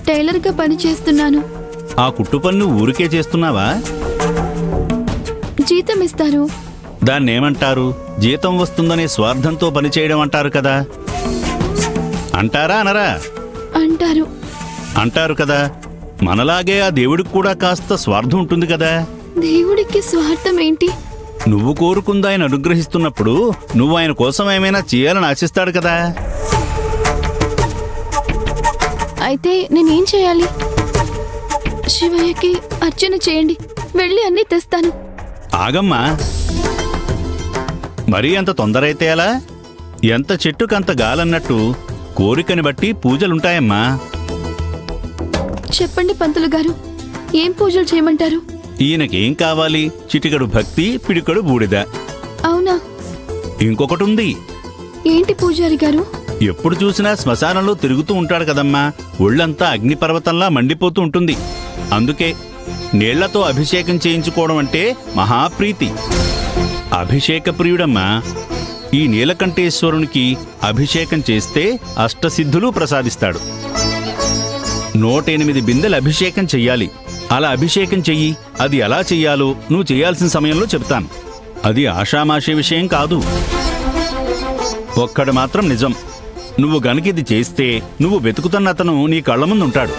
టైలర్గా పని చేస్తున్నాను. ఆ కుట్టు పన్ను ఊరికే చేస్తున్నావా? జీతం ఇస్తారు. దాన్నేమంటారు? జీతం వస్తుందనే స్వార్థంతో పనిచేయడం అంటారు కదా. అంటారా అనరా? అంటారు. అంటారు కదా. మనలాగే ఆ దేవుడికి కూడా కాస్త స్వార్థం ఉంటుంది కదా. దేవుడికి స్వార్థం ఏంటి? నువ్వు కోరుకుంది ఆయన అనుగ్రహిస్తున్నప్పుడు నువ్వు ఆయన కోసం ఏమైనా చేయాలని ఆశిస్తాడు కదా. అయితే నేనేం చేయాలి? శివయ్యకి అర్చన చేయండి, వెళ్ళి అన్నీ తెస్తాను. ఆగమ్మా, మరీ అంత తొందరైతే ఎలా? ఎంత చెట్టుకంత గాలన్నట్టు కోరికని బట్టి పూజలుంటాయమ్మా. చెప్పండి పంతులు గారు, ఏం పూజలు చేయమంటారు? ఈయనకేం కావాలి? చిటికడు భక్తి, పిడికడు బూడిద. అవునా? ఇంకొకటుంది. ఏంటి పూజారి గారు? ఎప్పుడు చూసినా శ్మశానంలో తిరుగుతూ ఉంటాడు కదమ్మా. ఒళ్ళంతా అగ్నిపర్వతంలా మండిపోతూ ఉంటుంది. అందుకే నీళ్లతో అభిషేకం చేయించుకోవడం అంటే మహాప్రీతి. అభిషేక ప్రియుడమ్మా. ఈ నీలకంఠేశ్వరునికి అభిషేకం చేస్తే అష్టసిద్ధులు ప్రసాదిస్తాడు. 108 బిందెలు అభిషేకం చెయ్యాలి. అలా అభిషేకం చెయ్యి. అది ఎలా చెయ్యాలో నువ్వు చేయాల్సిన సమయంలో చెప్తాను. అది ఆషామాషి విషయం కాదు. ఒక్కడు మాత్రం నిజం, నువ్వు గనుకిది చేస్తే నువ్వు వెతుకుతున్న అతను నీ కళ్ళ ముందుంటాడు.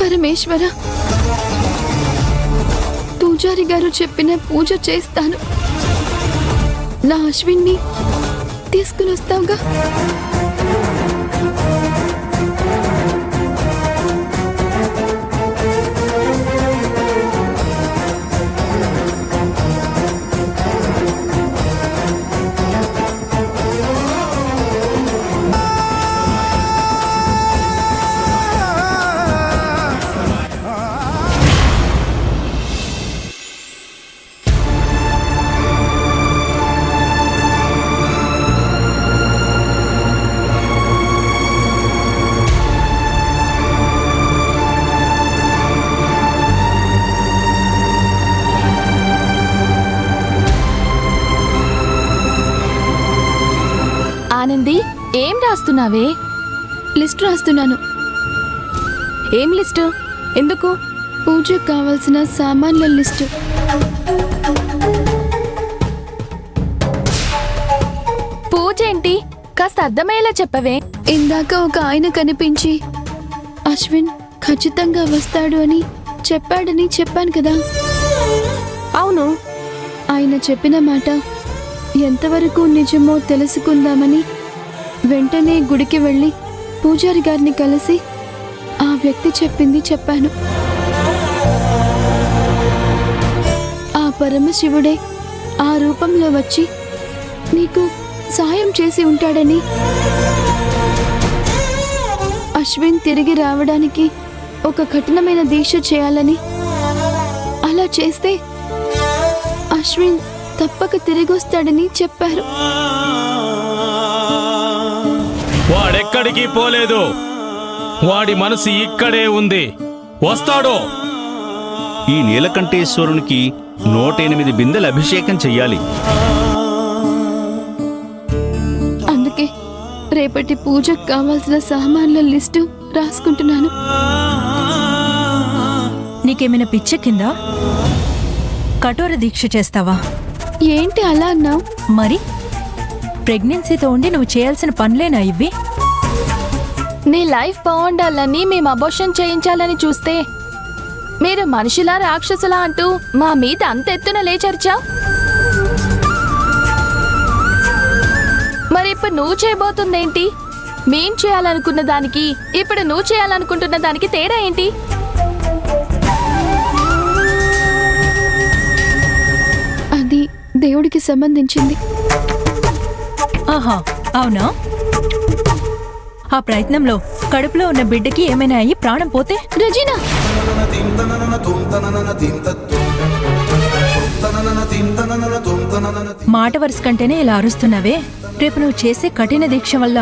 పరమేశ్వర, పూజారి గారు చెప్పిన పూజ చేస్తాను. నా అశ్విన్ని తీసుకుని వస్తావుగా? ఆనంది, ఏం రాస్తున్నావే? లిస్ట్ రాస్తున్నాను. ఏం లిస్టు? ఎందుకు? పూజకు కావలసిన సామాన్ల లిస్టు. పూజ ఏంటి? కాస్త అర్థమయ్యేలా చెప్పవే. ఇందాక ఒక ఆయన కనిపించి అశ్విన్ ఖచ్చితంగా వస్తాడు అని చెప్పాడని చెప్పాను కదా. అవును. ఆయన చెప్పిన మాట ఎంతవరకు నిజమో తెలుసుకుందామని వెంటనే గుడికి వెళ్ళి పూజారి గారిని కలిసి ఆ వ్యక్తి చెప్పింది చెప్పాను. ఆ పరమశివుడే ఆ రూపంలో వచ్చి నీకు సాయం చేసి ఉంటాడని, అశ్విన్ తిరిగి రావడానికి ఒక కఠినమైన దీక్ష చేయాలని, అలా చేస్తే అశ్విన్ తప్పక తిరిగొస్తాడని చెప్పారు. వాడెక్కడికి పోలేదు. వాడి మనసు ఇక్కడే ఉంది. వస్తాడు. ఈ నీలకంఠేశ్వరునికి 108 బిందెలు అభిషేకం చెయ్యాలి. అందుకే రేపటి పూజకు కావాల్సిన సామాన్ల లిస్టు రాసుకుంటున్నాను. నీకేమైనా పిచ్చెక్కిందా? కఠోర దీక్ష చేస్తావా? ఏంటి అలా అన్నావు? మరి ప్రెగ్నెన్సీతో ఉండి నువ్వు చేయాల్సిన పనులేనా ఇవి? నీ లైఫ్ బాగుండాలని మేము అబోర్షన్ చేయించాలని చూస్తే మీరు మనిషిలా రాక్షసులా అంటూ మా మీద అంత ఎత్తున లేచరిచావు. మరి ఇప్పుడు నువ్వు చేయబోతుందేంటి? మేం చేయాలనుకున్న దానికి ఇప్పుడు నువ్వు చేయాలనుకుంటున్న దానికి తేడా ఏంటి? అది దేవుడికి సంబంధించింది. ఆహా, అవునా? ఆ ప్రయత్నంలో కడుపులో ఉన్న బిడ్డకి ఏమైనా అయ్యి ప్రాణం పోతే? రజీనా, మాట వరుస కంటేనే ఇలా అరుస్తున్నావే. రేపు నువ్వు చేసే కఠిన దీక్ష వల్ల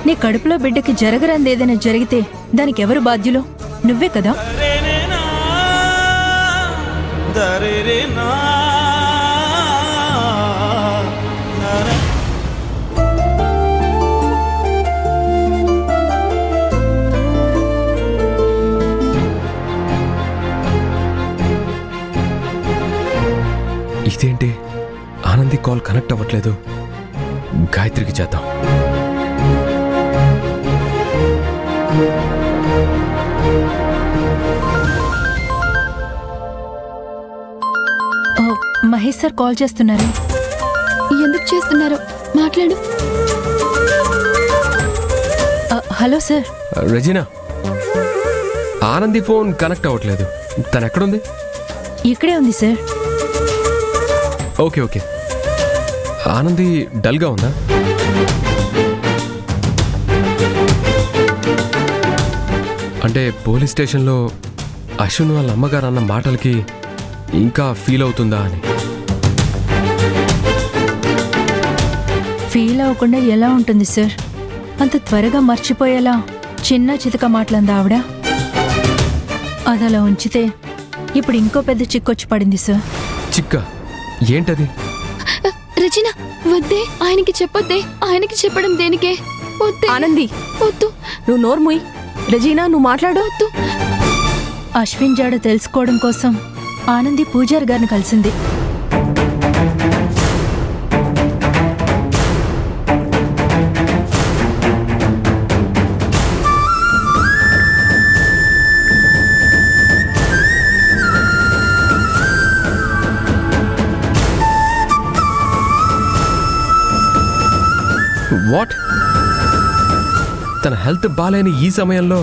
నీ కడుపులో బిడ్డకి జరగరందేదైనా జరిగితే దానికి ఎవరు బాధ్యులు? నువ్వే కదా. ఇదేంటి ఆనంది కాల్ కనెక్ట్ అవ్వట్లేదు. గాయత్రికి చేద్దాం. ఓ, మహేష్ సార్ కాల్ చేస్తున్నారు. ఎందుకు చేస్తున్నారో మాట్లాడు. Hello sir. Regina, Anandi phone connect అవ్వట్లేదు. తను ఎక్కడుంది? ఇక్కడే ఉంది సార్. Okay okay. ఆనంది డల్గా ఉందా? అంటే పోలీస్ స్టేషన్లో అశ్విన్ వాళ్ళ అమ్మగారు అన్న మాటలకి ఇంకా ఫీల్ అవుతుందా అని. ఫీల్ అవ్వకుండా ఎలా ఉంటుంది సార్? అంత త్వరగా మర్చిపోయేలా చిన్న చితక మాటలందా ఆవిడ? అది అలా ఉంచితే ఇప్పుడు ఇంకో పెద్ద చిక్కొచ్చి పడింది సార్. చిక్క ఏంటది? రచన వద్దే, ఆయనకి చెప్పొద్దే. ఆయనకి చెప్పడం దేనికే? వద్దే ఆనంది, వద్దు. నువ్వు నోర్ముయ్. రజీనా, నువ్వు మాట్లాడవద్దు. అశ్విన్ జాడ తెలుసుకోవడం కోసం ఆనంది పూజారి గారిని కలిసింది. వాట్? తన హెల్త్ బాలేని ఈ సమయంలో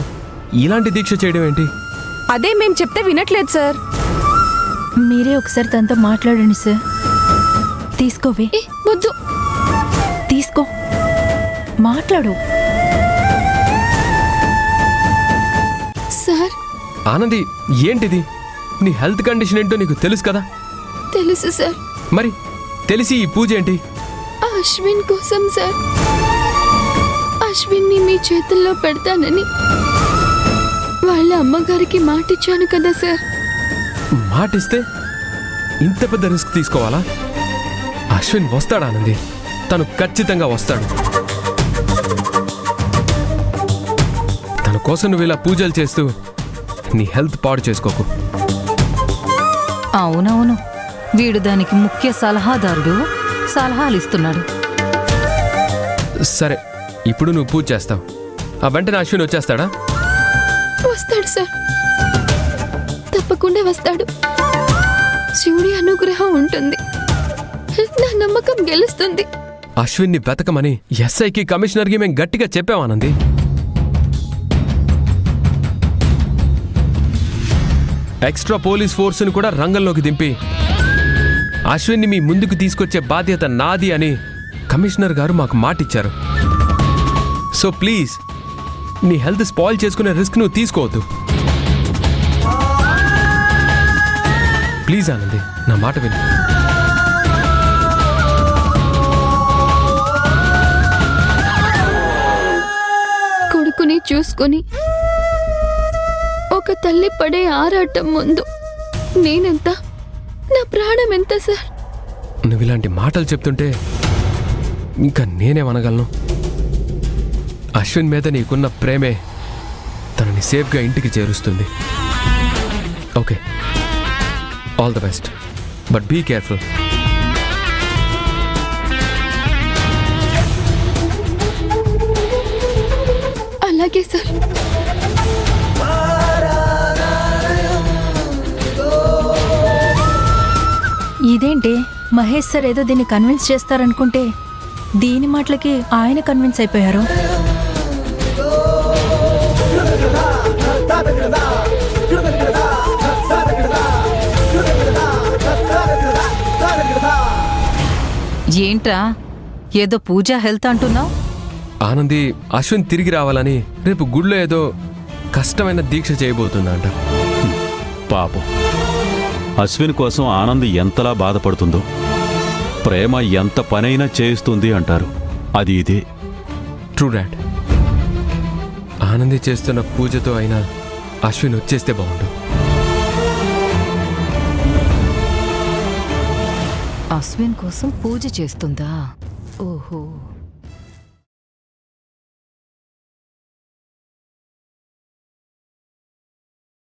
ఇలాంటి దీక్ష చేయడం ఏంటి? అదే మేం చెప్తే వినట్లేదు సార్. మీరే ఒకసారి తనతో మాట్లాడండి సార్. తీసుకోవే. ఏ వద్దు. తీసుకో, మాట్లాడు. సార్ ఆనంది, ఏంటిది? నీ హెల్త్ కండిషన్ ఏంటో నీకు తెలుసు కదా? తెలుసు సార్. మరి తెలిసి ఈ పూజ ఏంటి? అశ్విన్ కోసం సార్. అశ్విన్ని మీ చేతుల్లో పెడతానని వాళ్ళ అమ్మగారికి మాటిచ్చాను కదా సార్. మాటిస్తే ఇంత పెద్ద రిస్క్ తీసుకోవాలా? అశ్విన్ వస్తాడు ఆనంది, తను ఖచ్చితంగా వస్తాడు. తన కోసం నువ్వు ఇలా పూజలు చేస్తూ నీ హెల్త్ పాడు చేసుకోకు. అవునవును, వీడు దానికి ముఖ్య సలహాదారుడు. సలహాలు ఇస్తున్నాడు. సరే, ఇప్పుడు నువ్వు పూజ చేస్తావు. ఆ వెంటనే అశ్విన్ వచ్చేస్తాడా? వస్తాడు సార్, తప్పకుండా వస్తాడు. శివుడి అనుగ్రహం ఉంటుంది. నా నమ్మకం గెలుస్తుంది. అశ్విన్ని వెతకమని ఎస్ఐకి కమిషనర్కి మేము గట్టిగా చెప్పామానంది. ఎక్స్ట్రా పోలీస్ ఫోర్స్ని కూడా రంగంలోకి దింపి అశ్విన్ని మీ ముందుకు తీసుకొచ్చే బాధ్యత నాది అని కమిషనర్ గారు మాకు మాటిచ్చారు. సో ప్లీజ్, నీ హెల్త్ స్పాయిల్ చేసుకునే రిస్క్ నువ్వు తీసుకోవద్దు. ప్లీజ్ ఆనంది, నా మాట విను. కొడుకుని చూసుకొని ఒక తల్లి పడే ఆరాటం ముందు నేనెంత, నా ప్రాణం ఎంత సార్? నువ్వు ఇలాంటి మాటలు చెప్తుంటే ఇంకా నేనేమనగలను? అశ్విన్ మీద నీకున్న ప్రేమే తనని సేఫ్గా ఇంటికి చేరుస్తుంది. Okay, all the best, but be careful. అలాగే సార్. ఇదేంటి, మహేష్ సార్ ఏదో దీన్ని కన్విన్స్ చేస్తారనుకుంటే దీని మాటలకి ఆయన కన్విన్స్ అయిపోయారు. ఏంట్రా, ఏదో పూజా హెల్త్ అంటున్నావు? ఆనంది అశ్విన్ తిరిగి రావాలని రేపు గుడిలో ఏదో కష్టమైన దీక్ష చేయబోతుందంట. పాపం, అశ్విన్ కోసం ఆనంద్ ఎంతలా బాధపడుతుందో. ప్రేమ ఎంత పనైనా చేయిస్తుంది అంటారు, అది ఇదే. True dad. ఆనంది చేస్తున్న పూజతో అయినా అశ్విన్ వచ్చేస్తే బాగుండు. అశ్విన్ కోసం పూజ చేస్తుందా? ఓహో.